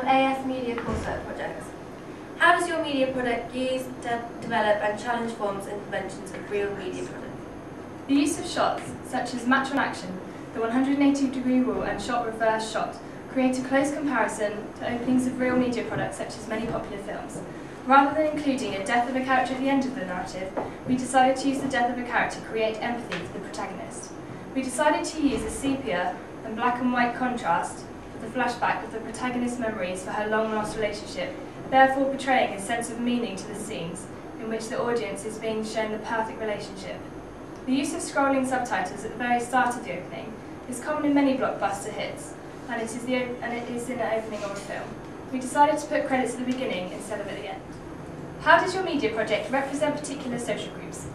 AF Media Coursework project. How does your media project use, develop and challenge forms and conventions of real media projects? The use of shots, such as match on action, the 180-degree rule and shot reverse shot, create a close comparison to openings of real media products such as many popular films. Rather than including a death of a character at the end of the narrative, we decided to use the death of a character to create empathy for the protagonist. We decided to use a sepia and black and white contrast for the flashback of the protagonist's memories for her long-lost relationship, therefore portraying a sense of meaning to the scenes in which the audience is being shown the perfect relationship. The use of scrolling subtitles at the very start of the opening is common in many blockbuster hits, and it is in the opening of a film. We decided to put credits at the beginning instead of at the end. How does your media project represent particular social groups?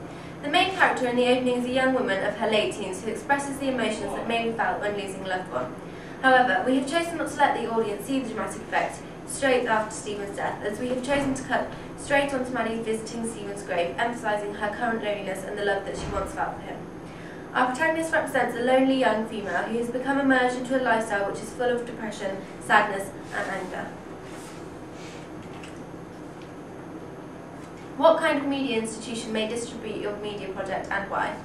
The main character in the opening is a young woman of her late teens who expresses the emotions that may be felt when losing a loved one. However, we have chosen not to let the audience see the dramatic effect straight after Stephen's death, as we have chosen to cut straight onto Maddie visiting Stephen's grave, emphasising her current loneliness and the love that she once felt for him. Our protagonist represents a lonely young female who has become immersed into a lifestyle which is full of depression, sadness and anger. What kind of media institution may distribute your media project and why?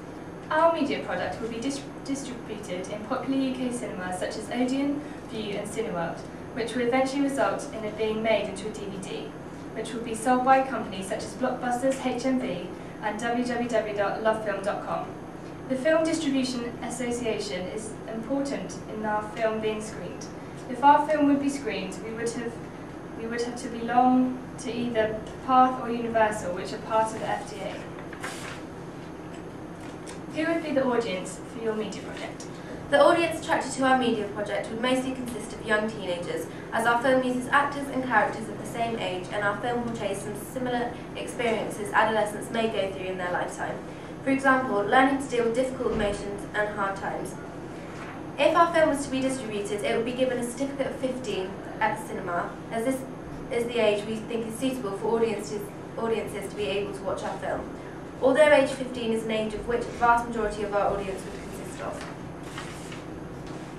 Our media product will be distributed in popular UK cinemas such as Odeon, View and Cineworld, which will eventually result in it being made into a DVD, which will be sold by companies such as Blockbusters, HMV and www.lovefilm.com. The Film Distribution Association is important in our film being screened. If our film would be screened, we would have to belong to either Path or Universal, which are part of the FDA. Who would be the audience for your media project? The audience attracted to our media project would mostly consist of young teenagers, as our film uses actors and characters of the same age, and our film portrays some similar experiences adolescents may go through in their lifetime. For example, learning to deal with difficult emotions and hard times. If our film was to be distributed, it would be given a certificate of 15 at the cinema, as this is the age we think is suitable for audiences to be able to watch our film. Although age 15 is an age of which the vast majority of our audience would consist of.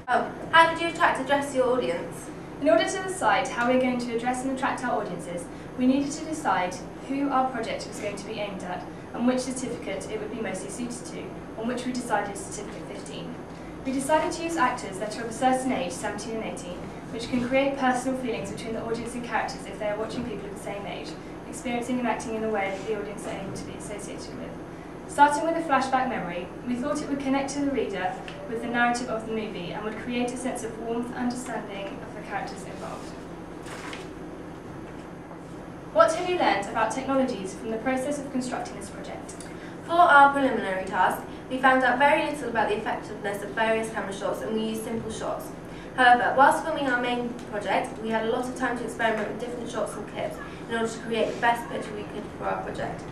How did you address your audience? In order to decide how we're going to address and attract our audiences, we needed to decide who our project was going to be aimed at and which certificate it would be mostly suited to, on which we decided certificate 15. We decided to use actors that are of a certain age, 17 and 18, which can create personal feelings between the audience and characters if they are watching people of the same age, experiencing and acting in a way that the audience are able to be associated with. Starting with a flashback memory, we thought it would connect to the reader with the narrative of the movie and would create a sense of warmth and understanding of the characters involved. What have you learned about technologies from the process of constructing this project? For our preliminary task, we found out very little about the effectiveness of various camera shots and we used simple shots. However, whilst filming our main project, we had a lot of time to experiment with different shots and clips in order to create the best picture we could for our project.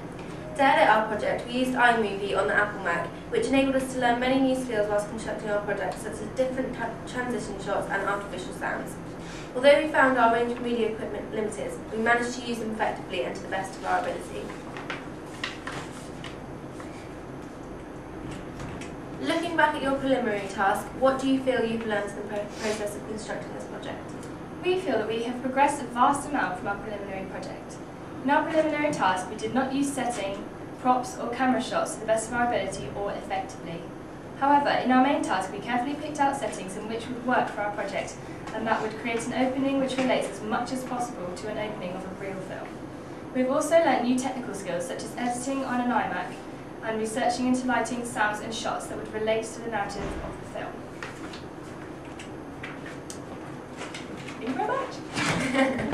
To edit our project, we used iMovie on the Apple Mac, which enabled us to learn many new skills whilst constructing our project, such as different transition shots and artificial sounds. Although we found our range of media equipment limited, we managed to use them effectively and to the best of our ability. Looking back at your preliminary task, what do you feel you've learned in the process of constructing this project? We feel that we have progressed a vast amount from our preliminary project. In our preliminary task, we did not use setting, props or camera shots to the best of our ability or effectively. However, in our main task, we carefully picked out settings in which would work for our project and that would create an opening which relates as much as possible to an opening of a real film. We've also learnt new technical skills such as editing on an iMac and researching into lighting, sounds and shots that would relate to the narrative of the film. Thank you very much.